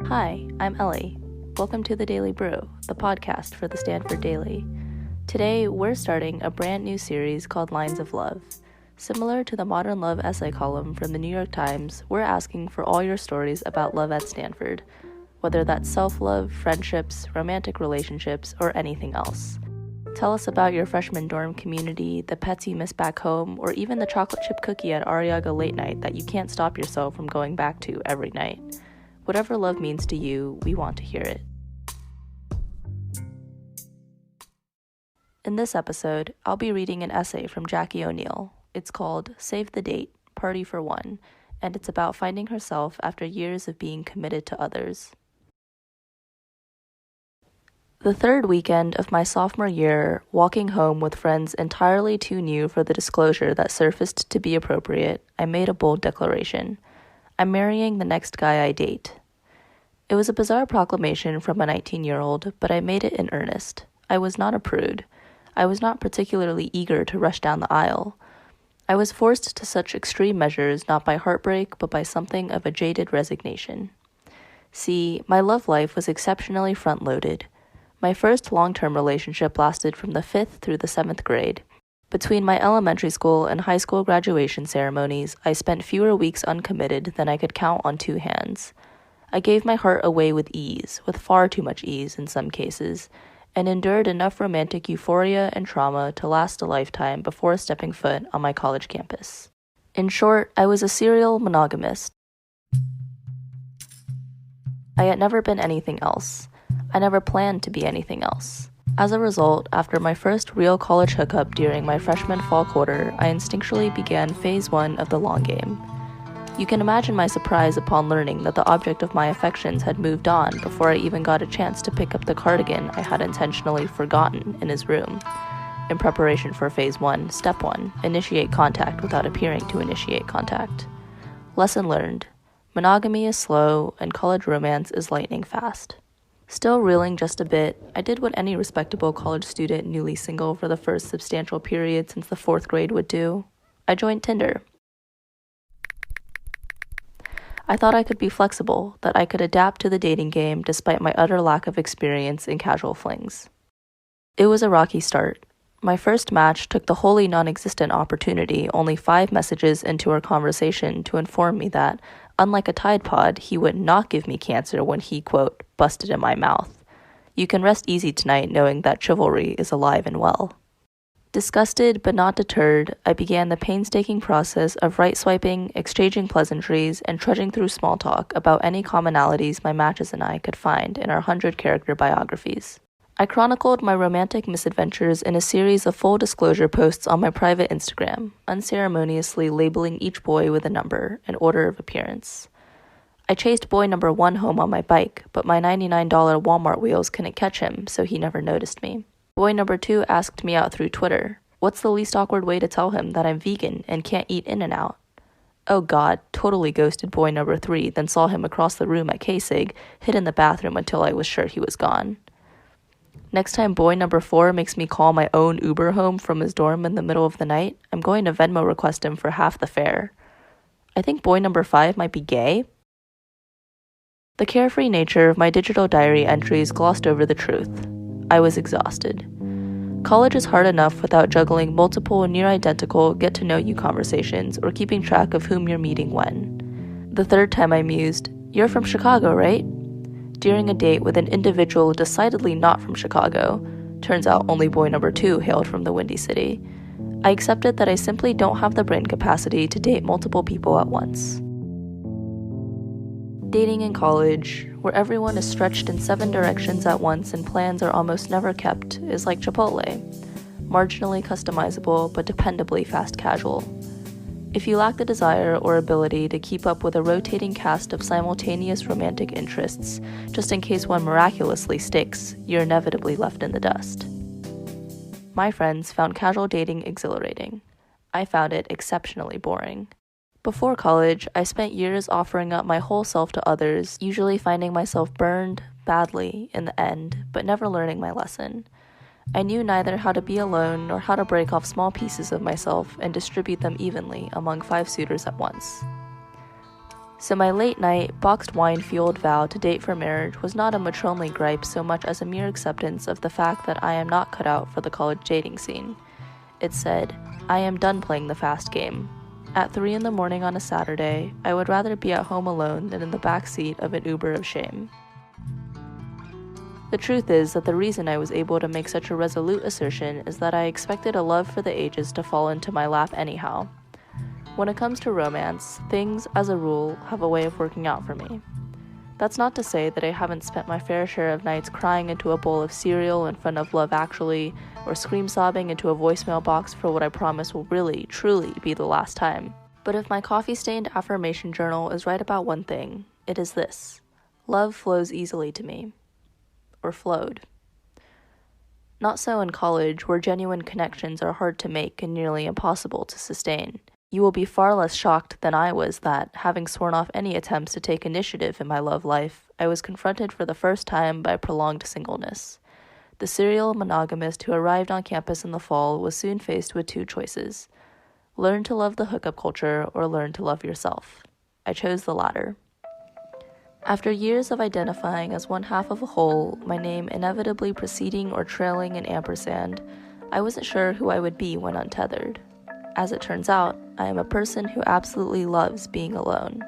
Hi, I'm Ellie. Welcome to the Daily Brew, the podcast for the Stanford Daily. Today, we're starting a brand new series called Lines of Love. Similar to the Modern Love essay column from the New York Times, we're asking for all your stories about love at Stanford, whether that's self-love, friendships, romantic relationships, or anything else. Tell us about your freshman dorm community, the pets you miss back home, or even the chocolate chip cookie at Arriaga late night that you can't stop yourself from going back to every night. Whatever love means to you, we want to hear it. In this episode, I'll be reading an essay from Jackie O'Neill. It's called Save the Date, Party for One, and it's about finding herself after years of being committed to others. The third weekend of my sophomore year, walking home with friends entirely too new for the disclosure that surfaced to be appropriate, I made a bold declaration. I'm marrying the next guy I date. It was a bizarre proclamation from a 19-year-old, but I made it in earnest. I was not a prude. I was not particularly eager to rush down the aisle. I was forced to such extreme measures not by heartbreak, but by something of a jaded resignation. See, my love life was exceptionally front-loaded. My first long-term relationship lasted from the 5th through the 7th grade. Between my elementary school and high school graduation ceremonies, I spent fewer weeks uncommitted than I could count on two hands. I gave my heart away with ease, with far too much ease in some cases, and endured enough romantic euphoria and trauma to last a lifetime before stepping foot on my college campus. In short, I was a serial monogamist. I had never been anything else. I never planned to be anything else. As a result, after my first real college hookup during my freshman fall quarter, I instinctually began phase 1 of the long game. You can imagine my surprise upon learning that the object of my affections had moved on before I even got a chance to pick up the cardigan I had intentionally forgotten in his room. In preparation for phase 1, step 1, initiate contact without appearing to initiate contact. Lesson learned. Monogamy is slow, and college romance is lightning fast. Still reeling just a bit, I did what any respectable college student newly single for the first substantial period since the 4th grade would do. I joined Tinder. I thought I could be flexible, that I could adapt to the dating game despite my utter lack of experience in casual flings. It was a rocky start. My first match took the wholly non-existent opportunity only 5 messages into our conversation to inform me that, unlike a Tide Pod, he would not give me cancer when he, quote, busted in my mouth. You can rest easy tonight knowing that chivalry is alive and well. Disgusted but not deterred, I began the painstaking process of right-swiping, exchanging pleasantries, and trudging through small talk about any commonalities my matches and I could find in our 100-character biographies. I chronicled my romantic misadventures in a series of full disclosure posts on my private Instagram, unceremoniously labeling each boy with a number in order of appearance. I chased boy number 1 home on my bike, but my $99 Walmart wheels couldn't catch him, so he never noticed me. Boy number 2 asked me out through Twitter. What's the least awkward way to tell him that I'm vegan and can't eat In-N-Out? Oh God, totally ghosted boy number 3, then saw him across the room at K-Sig, hid in the bathroom until I was sure he was gone. Next time boy number 4 makes me call my own Uber home from his dorm in the middle of the night, I'm going to Venmo request him for half the fare. I think boy number 5 might be gay. The carefree nature of my digital diary entries glossed over the truth. I was exhausted. College is hard enough without juggling multiple near-identical get-to-know-you conversations or keeping track of whom you're meeting when. The third time I mused, "You're from Chicago, right?" During a date with an individual decidedly not from Chicago, turns out only boy number 2 hailed from the Windy City, I accepted that I simply don't have the brain capacity to date multiple people at once. Dating in college, where everyone is stretched in 7 directions at once and plans are almost never kept, is like Chipotle, marginally customizable but dependably fast casual. If you lack the desire or ability to keep up with a rotating cast of simultaneous romantic interests, just in case one miraculously sticks, you're inevitably left in the dust. My friends found casual dating exhilarating. I found it exceptionally boring. Before college, I spent years offering up my whole self to others, usually finding myself burned badly in the end, but never learning my lesson. I knew neither how to be alone nor how to break off small pieces of myself and distribute them evenly among 5 suitors at once. So my late-night, boxed wine-fueled vow to date for marriage was not a matronly gripe so much as a mere acceptance of the fact that I am not cut out for the college dating scene. It said, I am done playing the fast game. At 3 in the morning on a Saturday, I would rather be at home alone than in the back seat of an Uber of shame. The truth is that the reason I was able to make such a resolute assertion is that I expected a love for the ages to fall into my lap anyhow. When it comes to romance, things, as a rule, have a way of working out for me. That's not to say that I haven't spent my fair share of nights crying into a bowl of cereal in front of Love Actually, or scream-sobbing into a voicemail box for what I promise will really, truly be the last time. But if my coffee-stained affirmation journal is right about one thing, it is this. Love flows easily to me. Or flowed. Not so in college, where genuine connections are hard to make and nearly impossible to sustain. You will be far less shocked than I was that, having sworn off any attempts to take initiative in my love life, I was confronted for the first time by prolonged singleness. The serial monogamist who arrived on campus in the fall was soon faced with two choices. Learn to love the hookup culture or learn to love yourself. I chose the latter. After years of identifying as one half of a whole, my name inevitably preceding or trailing an ampersand, I wasn't sure who I would be when untethered. As it turns out, I am a person who absolutely loves being alone.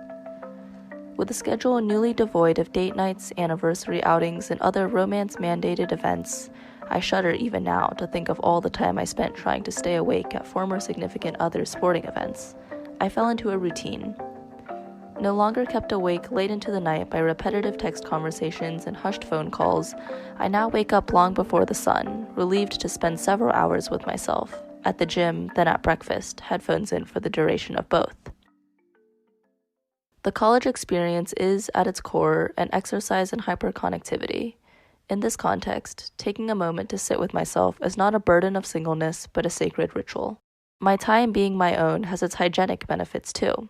With a schedule newly devoid of date nights, anniversary outings, and other romance-mandated events, I shudder even now to think of all the time I spent trying to stay awake at former significant others' sporting events. I fell into a routine. No longer kept awake late into the night by repetitive text conversations and hushed phone calls, I now wake up long before the sun, relieved to spend several hours with myself. At the gym, then at breakfast, headphones in for the duration of both. The college experience is, at its core, an exercise in hyperconnectivity. In this context, taking a moment to sit with myself is not a burden of singleness, but a sacred ritual. My time being my own has its hygienic benefits too.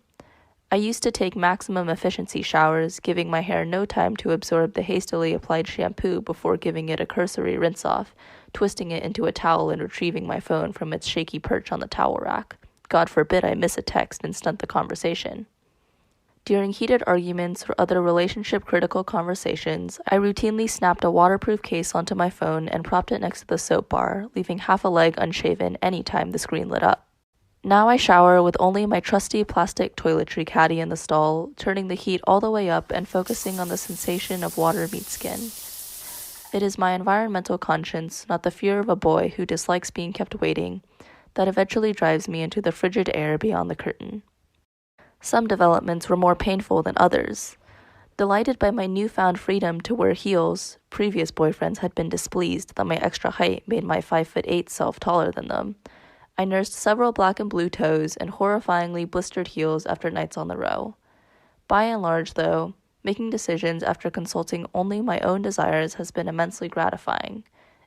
I used to take maximum efficiency showers, giving my hair no time to absorb the hastily applied shampoo before giving it a cursory rinse-off, twisting it into a towel and retrieving my phone from its shaky perch on the towel rack. God forbid I miss a text and stunt the conversation. During heated arguments or other relationship-critical conversations, I routinely snapped a waterproof case onto my phone and propped it next to the soap bar, leaving half a leg unshaven any time the screen lit up. Now I shower with only my trusty plastic toiletry caddy in the stall, turning the heat all the way up and focusing on the sensation of water meet skin. It is my environmental conscience, not the fear of a boy who dislikes being kept waiting, that eventually drives me into the frigid air beyond the curtain. Some developments were more painful than others. Delighted by my newfound freedom to wear heels, previous boyfriends had been displeased that my extra height made my 5'8" self taller than them. I nursed several black and blue toes and horrifyingly blistered heels after nights on the row. By and large, though, making decisions after consulting only my own desires has been immensely gratifying,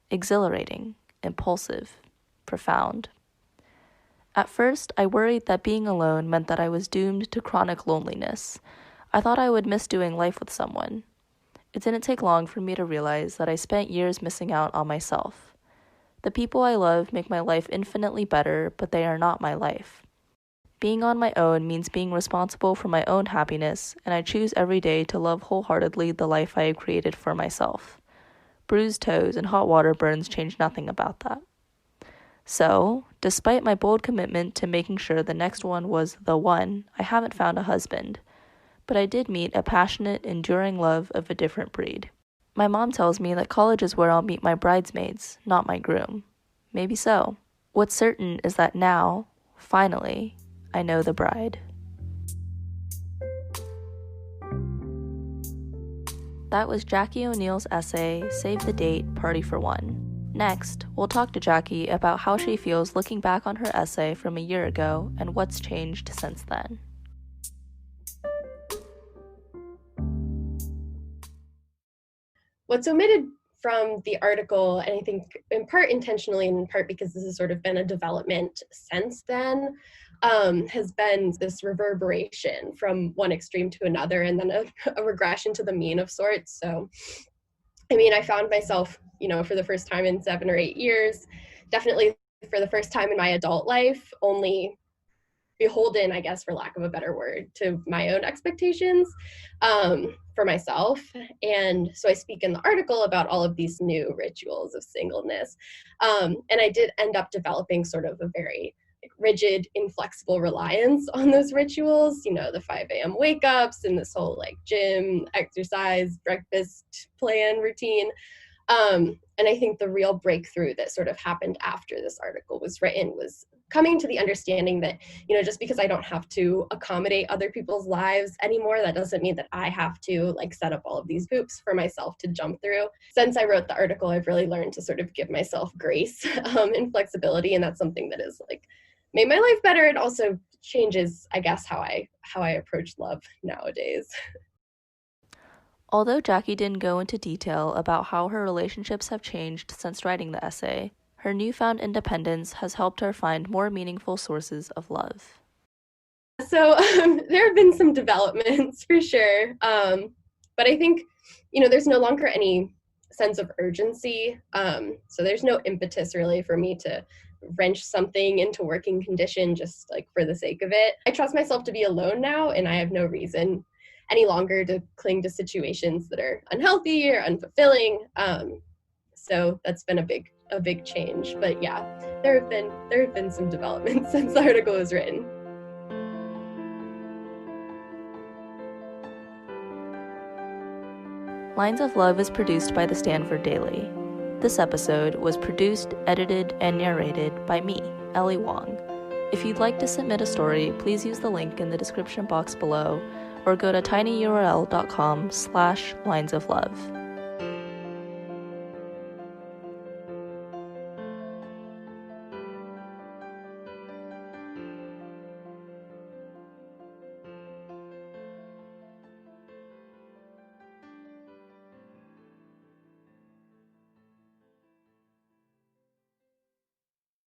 exhilarating, impulsive, profound. At first, I worried that being alone meant that I was doomed to chronic loneliness. I thought I would miss doing life with someone. It didn't take long for me to realize that I spent years missing out on myself. The people I love make my life infinitely better, but they are not my life. Being on my own means being responsible for my own happiness, and I choose every day to love wholeheartedly the life I have created for myself. Bruised toes and hot water burns change nothing about that. So, despite my bold commitment to making sure the next one was the one, I haven't found a husband. But I did meet a passionate, enduring love of a different breed. My mom tells me that college is where I'll meet my bridesmaids, not my groom. Maybe so. What's certain is that now, finally, I know the bride. That was Jackie O'Neill's essay, Save the Date, Party for One. Next, we'll talk to Jackie about how she feels looking back on her essay from a year ago and what's changed since then. What's omitted from the article, and I think in part intentionally and in part because this has sort of been a development since then, has been this reverberation from one extreme to another and then a regression to the mean of sorts. So, I mean, I found myself, for the first time in 7 or 8 years, definitely for the first time in my adult life, only beholden, I guess, for lack of a better word, to my own expectations for myself. And so I speak in the article about all of these new rituals of singleness. And I did end up developing sort of a very rigid, inflexible reliance on those rituals, the 5 a.m. wake ups and this whole like gym, exercise, breakfast plan routine. And I think the real breakthrough that sort of happened after this article was written was coming to the understanding that, just because I don't have to accommodate other people's lives anymore, that doesn't mean that I have to like set up all of these hoops for myself to jump through. Since I wrote the article, I've really learned to sort of give myself grace and flexibility. And that's something that is like made my life better. It also changes, I guess, how I approach love nowadays. Although Jackie didn't go into detail about how her relationships have changed since writing the essay, her newfound independence has helped her find more meaningful sources of love. So there have been some developments for sure. But I think, there's no longer any sense of urgency. So there's no impetus really for me to wrench something into working condition just like for the sake of it. I trust myself to be alone now, and I have no reason any longer to cling to situations that are unhealthy or unfulfilling. So that's been a big change. But yeah, there have been some developments since the article was written. Lines of Love is produced by the Stanford Daily. This episode was produced, edited, and narrated by me, Ellie Wong. If you'd like to submit a story, please use the link in the description box below or go to tinyurl.com/linesoflove.